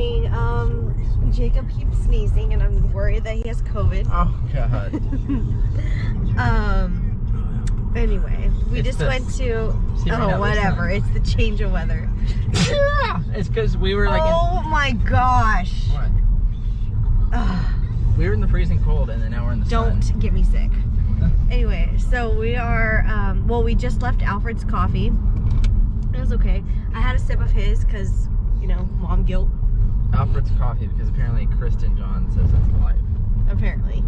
morning. Jacob keeps sneezing and I'm worried that he has COVID. Oh god. Anyway, we just went to, oh whatever, it's the change of weather. It's because we were like oh my gosh. What? We were in the freezing cold and then now we're in the sun. Don't get me sick. Anyway, so we are, well, we just left Alfred's coffee. It was okay. I had a sip of his because, you know, mom guilt. Alfred's coffee because apparently Kristen John says it's life. Apparently.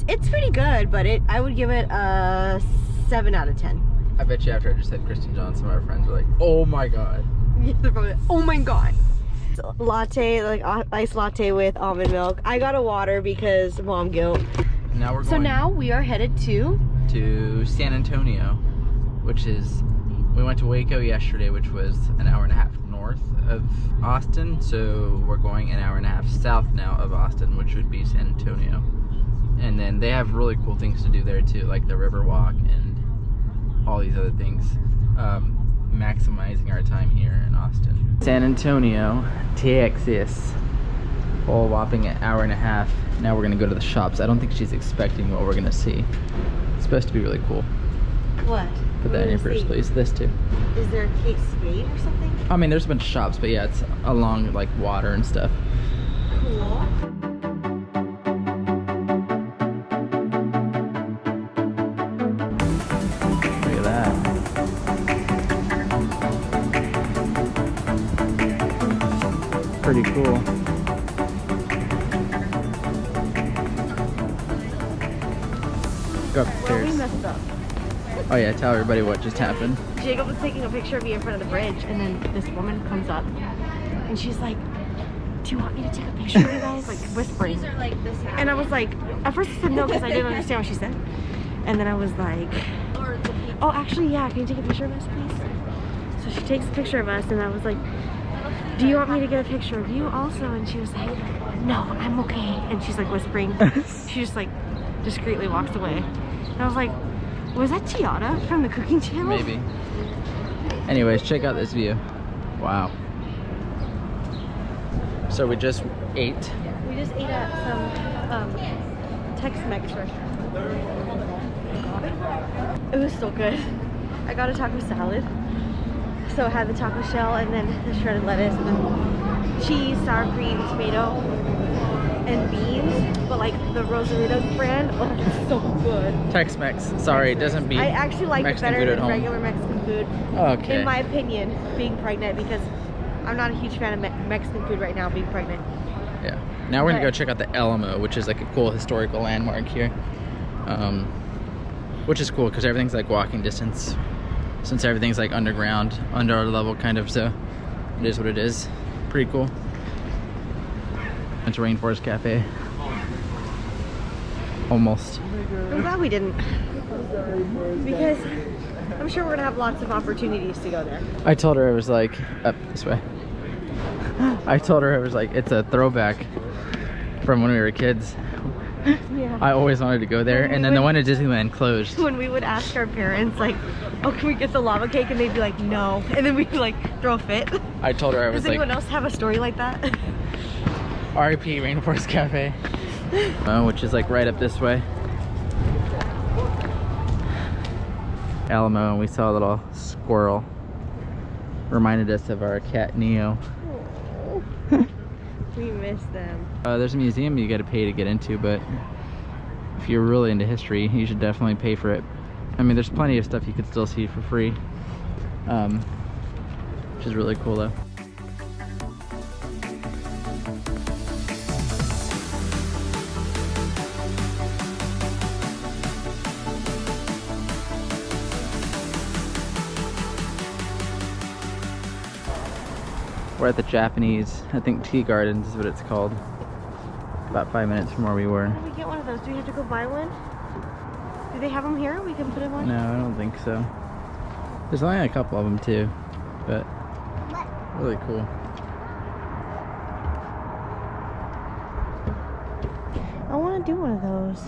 It's pretty good, but I would give it a 7 out of 10. I bet you after I just said Kristen John, some of our friends were like, oh my god. Yeah, they're probably like, oh my god. Latte, like iced latte with almond milk. I got a water because mom guilt. Now we're going. So now we are headed to San Antonio, which is, we went to Waco yesterday, which was an hour and a half north of Austin. So we're going an hour and a half south now of Austin, which would be San Antonio. And then they have really cool things to do there too, like the river walk and all these other things. Maximizing our time here in Austin. San Antonio, Texas. Whole whopping an hour and a half. Now we're gonna go to the shops. I don't think she's expecting what we're gonna see. It's supposed to be really cool. what? Put that in your purse, please. This too. Is there a Kate Spade or something? I mean, there's a bunch of shops, but yeah, it's along like water and stuff. Cool. Look at that. Pretty cool. Go Well, upstairs. we messed up. Oh yeah, tell everybody what just happened. Jacob was taking a picture of me in front of the bridge, and then this woman comes up, and she's like, do you want me to take a picture of you guys? Like, whispering. And I was like, at first I said no because I didn't understand what she said. And then I was like, oh, actually, yeah, can you take a picture of us, please? So she takes a picture of us, and I was like, do you want me to get a picture of you also? And she was like, no, I'm okay. And she's like whispering. She just like discreetly walks away. And I was like, was that Giada from the cooking channel? Maybe. Anyways, check out this view. Wow. So we just ate. We just ate at some Tex-Mex restaurant. It was so good. I got a taco salad. So I had the taco shell and then the shredded lettuce and then cheese, sour cream, tomato, and beans. But like the Rosarito brand, oh, it's so good. Tex-Mex. Sorry, it doesn't beat I actually like Mexican it food better at than home. regular Mexican food. Okay. In my opinion, being pregnant, because I'm not a huge fan of Mexican food right now, being pregnant. Yeah. Now we're gonna go check out the Alamo, which is like a cool historical landmark here. Which is cool because everything's like walking distance, since everything's like underground, under our level kind of, so it is what it is. Pretty cool. Went to Rainforest Cafe. Almost. I'm glad we didn't, because I'm sure we're gonna have lots of opportunities to go there. I told her, I was like, up this way. I told her, I was like, it's a throwback from when we were kids. Yeah. I always wanted to go there, and then the one at Disneyland closed. When we would ask our parents, like, oh, can we get the lava cake? And they'd be like, no. And then we'd like throw a fit. I told her, I was Does anyone like, else have a story like that? RIP Rainforest Cafe. Which is like right up this way. Alamo, and we saw a little squirrel. Reminded us of our cat Neo. We miss them. There's a museum you gotta pay to get into, but if you're really into history, you should definitely pay for it. I mean, there's plenty of stuff you could still see for free, which is really cool though. We're at the Japanese, I think, tea gardens is what it's called. About 5 minutes from where we were. How do we get one of those? Do we have to go buy one? Do they have them here? We can put them on? No, I don't think so. There's only a couple of them too, but really cool. I want to do one of those.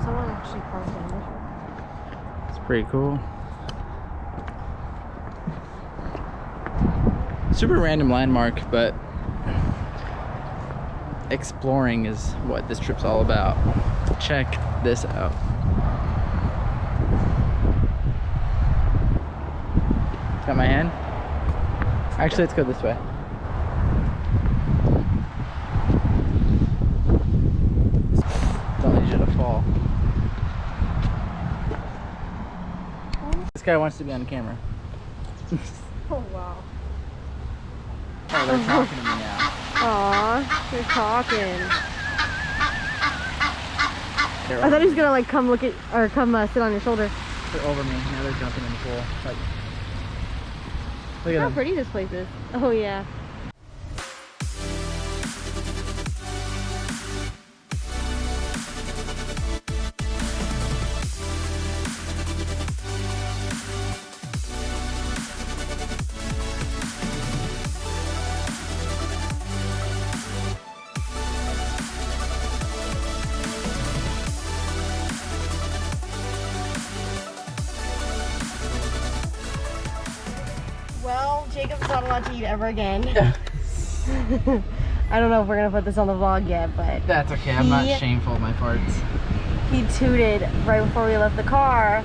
Someone actually parked on this one. It's pretty cool. Super random landmark, but exploring is what this trip's all about. Check this out. Got my hand? Actually, let's go this way. Don't need you to fall. This guy wants to be on camera. Oh wow. Oh, they're talking to me now. Aw, they're talking. They're I thought he was gonna like come look at or come sit on your shoulder. They're over me. Now they're jumping in the pool. Like, look at How them. pretty this place is. Oh yeah. Well, Jacob's not allowed to eat ever again. I don't know if we're gonna put this on the vlog yet, but That's okay. I'm not shameful of my farts. he tooted right before we left the car,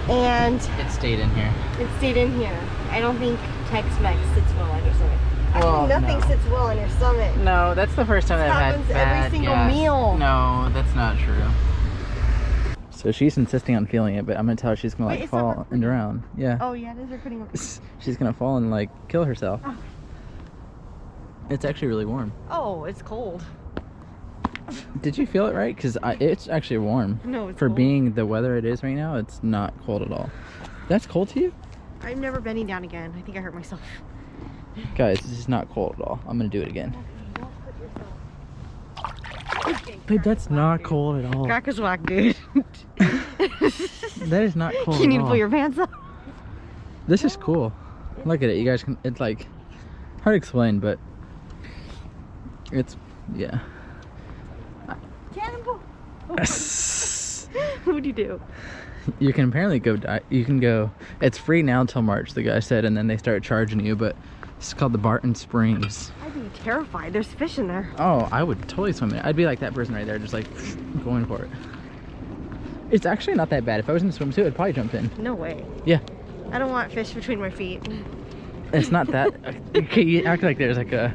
and It stayed in here. it stayed in here. I don't think Tex-Mex sits well on your stomach. Well, Actually, nothing no. sits well on your stomach. No, that's the first time This I've had happens bad every single gas. meal. No, that's not true. So she's insisting on feeling it, but I'm gonna tell her she's gonna Wait, like it's not fall recording. and drown. Yeah. Oh yeah, it is recording. She's gonna fall and like kill herself. Oh. It's actually really warm. Oh, it's cold. Did you feel it right? Because it's actually warm. No, it's For cold. being the weather it is right now, it's not cold at all. That's cold to you? I'm never bending down again. I think I hurt myself. Guys, this is not cold at all. I'm gonna do it again. Babe, that's not cold at all. Crackers whack, dude. That is not cold You need at to all. pull your pants up. This is cool. Look at it. You guys can, it's like, hard to explain, but it's, yeah. Cannonball. What'd you do? You can apparently go, you can go, it's free now until March, the guy said, and then they start charging you, but it's called the Barton Springs. I'd be terrified. There's fish in there. Oh, I would totally swim in it. I'd be like that person right there, just like going for it. It's actually not that bad. If I was in a swimsuit, I'd probably jump in. No way. Yeah. I don't want fish between my feet. It's not that. Okay, you act like there's like a.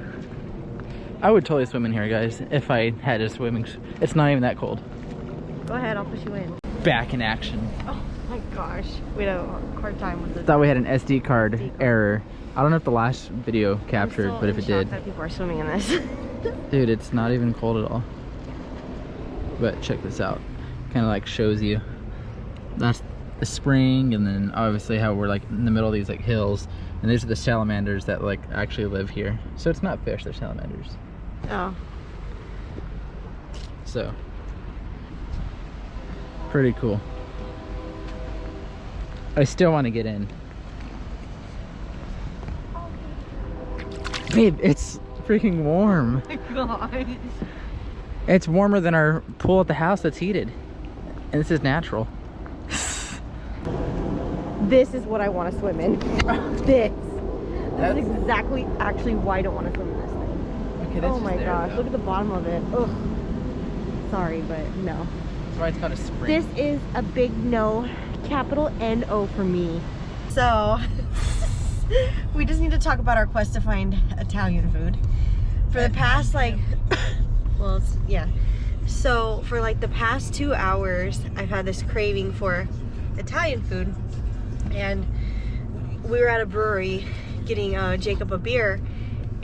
I would totally swim in here, guys, if I had a swimming. It's not even that cold. Go ahead, I'll push you in. Back in action. Oh my gosh. We had a hard time with it. Thought we had an SD card error. I don't know if the last video captured, but if it did. That people are swimming in this. Dude, it's not even cold at all. But check this out. Kind of like shows you. That's the spring, and then obviously how we're like in the middle of these like hills, and these are the salamanders that like actually live here. So it's not fish, they're salamanders. Oh. So pretty cool. I still want to get in. Babe, it's freaking warm. Oh my gosh. It's warmer than our pool at the house that's heated. And this is natural. This is what I want to swim in. This. That's That's- exactly actually why I don't want to swim in this thing. Okay, that's Oh my gosh, look at the bottom of it. Ugh. Sorry, but no. That's why it's called a spring. This is a big no, capital N-O for me. So, we just need to talk about our quest to find Italian food. For the past like, well, yeah. So for like the past 2 hours, I've had this craving for Italian food. And we were at a brewery getting Jacob a beer,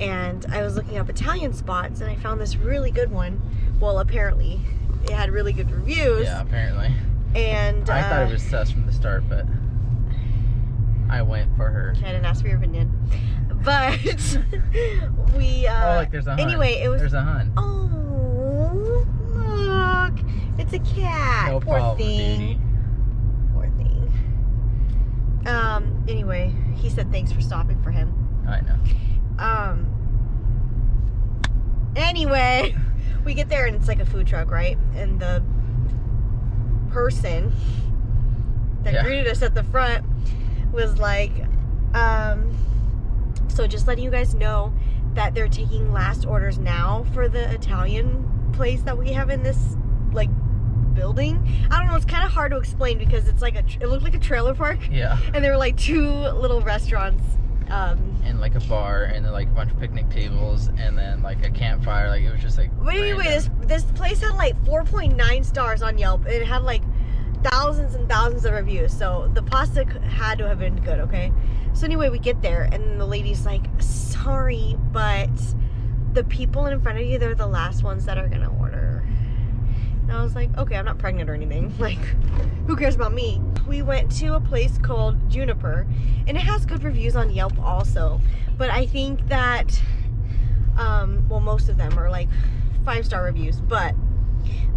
and I was looking up Italian spots, and I found this really good one. Well, apparently it had really good reviews. Yeah, apparently. And I thought it was sus from the start, but I went for her. I didn't ask for your opinion, but we Oh, look, there's a hun. anyway, it was There's a hun. oh look, it's a cat. No Poor problem, thing. dude. Poor thing. Anyway, he said thanks for stopping for him. I know. Anyway, we get there and it's like a food truck, right? And the person that Yeah. greeted us at the front was like, So just letting you guys know that they're taking last orders now for the Italian place that we have in this like building. I don't know, it's kind of hard to explain because it's like it looked like a trailer park. Yeah. And there were like 2 little restaurants. And like a bar, and then like a bunch of picnic tables, and then like a campfire. Like it was just like. But anyway, this place had like 4.9 stars on Yelp, and it had like thousands and thousands of reviews. So the pasta had to have been good, okay? So anyway, we get there, and the lady's like, sorry, but the people in front of you, they're the last ones that are gonna order. And I was like, okay, I'm not pregnant or anything. Like, who cares about me? We went to a place called Juniper, and it has good reviews on Yelp also. But I think that, well, most of them are like 5-star reviews, but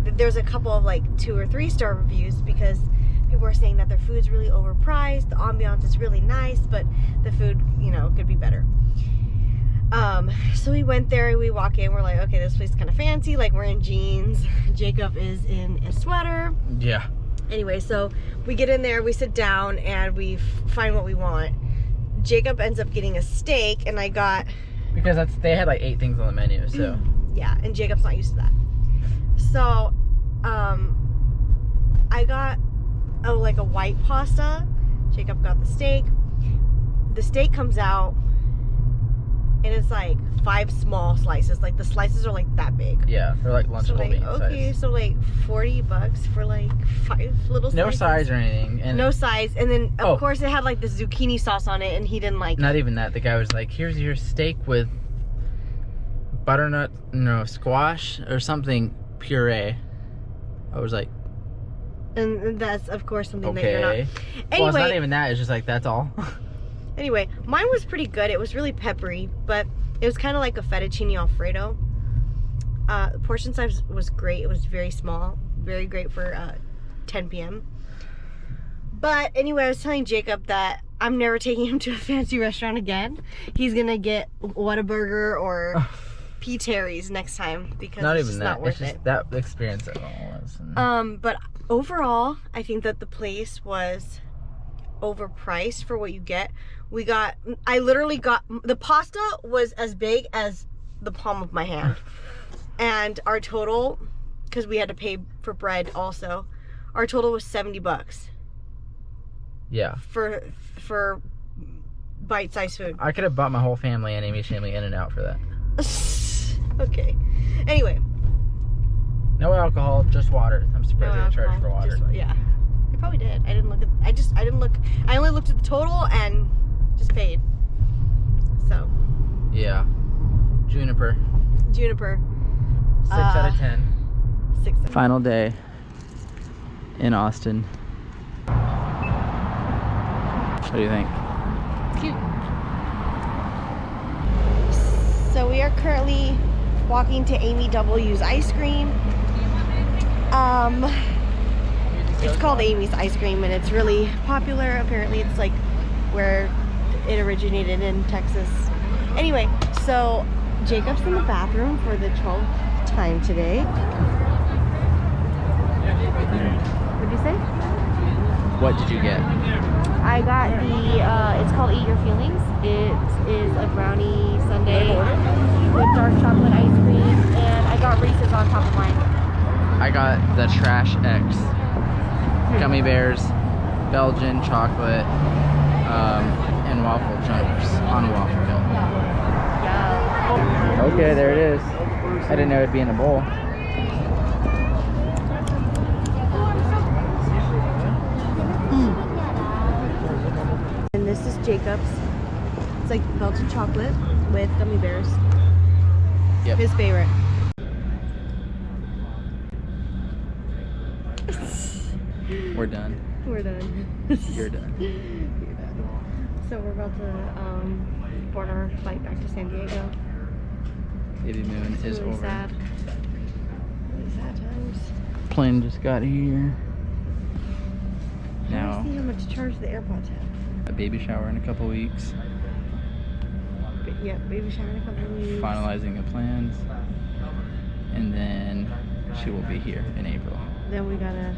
there's a couple of like 2 or 3-star reviews because people were saying that their food's really overpriced, the ambiance is really nice, but the food, you know, could be better. So we went there and we walk in, we're like, okay, this place is kind of fancy, like we're in jeans, Jacob is in a sweater. Yeah. Anyway, so we get in there, we sit down, and we find what we want. Jacob ends up getting a steak, and I got... Because they had like 8 things on the menu, so... Yeah, and Jacob's not used to that. So, I got like a white pasta. Jacob got the steak. The steak comes out, and it's like 5 small slices. Like the slices are like that big. Yeah, they're like Lunchable so, like, bean okay, size. so like $40 for like 5 little slices. No size or anything. And no size, and then of course it had like the zucchini sauce on it, and he didn't like not it. even that. The guy was like, here's your steak with butternut, no, squash or something puree. I was like, and that's of course something okay. that you're not. Anyway, well, it's not even that. It's just like, that's all. Anyway, mine was pretty good. It was really peppery, but it was kind of like a fettuccine alfredo. The portion size was great. It was very small, very great for 10 p.m. But anyway, I was telling Jacob that I'm never taking him to a fancy restaurant again. He's gonna get Whataburger or P. Terry's next time because Not it's even just that. not worth It's just it. that experience at all was. But overall, I think that the place was overpriced for what you get. I literally got, the pasta was as big as the palm of my hand. And our total, because we had to pay for bread also, our total was $70. Yeah. For bite-sized food. I could have bought my whole family and Amy's family in and out for that. Okay. Anyway. No alcohol, just water. I'm surprised they didn't charge for water. Yeah. They probably did. I didn't look at, I only looked at the total and just paid. So. Yeah. Juniper. 6 out of 10. 6. Final day in Austin. What do you think? Cute. So we are currently walking to Amy W's ice cream. It's called Amy's Ice Cream, and it's really popular. Apparently it's like where it originated in Texas. Anyway, so Jacob's in the bathroom for the 12th time today. What'd you say? What did you get? I got the, it's called Eat Your Feelings. It is a brownie sundae with dark chocolate ice cream, and I got Reese's on top of mine. I got the Trash X. Gummy bears, Belgian chocolate, and waffle chunks on a waffle cone. Yeah. Okay, there it is. I didn't know it'd be in a bowl. And this is Jacob's. It's like Belgian chocolate with gummy bears. Yep. His favorite. We're done. We're done. You're done. You're done. So we're about to board our flight back to San Diego. Baby moon It's is really over. sad. Really sad times. Plane just got here. Now Let's see how much charge the AirPods have. a baby shower in a couple weeks. Yeah, baby shower in a couple of weeks. Finalizing the plans, and then she will be here in April. Then we gotta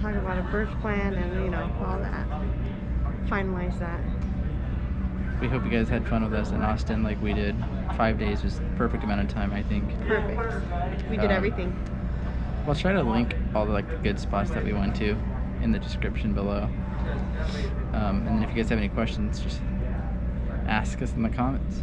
talk about a birth plan and, you know, all that. Finalize that. we hope you guys had fun with us in Austin like we did. 5 days was the perfect amount of time, I think. Perfect. We did everything. We'll try to link all the good spots that we went to in the description below. And then if you guys have any questions, just ask us in the comments.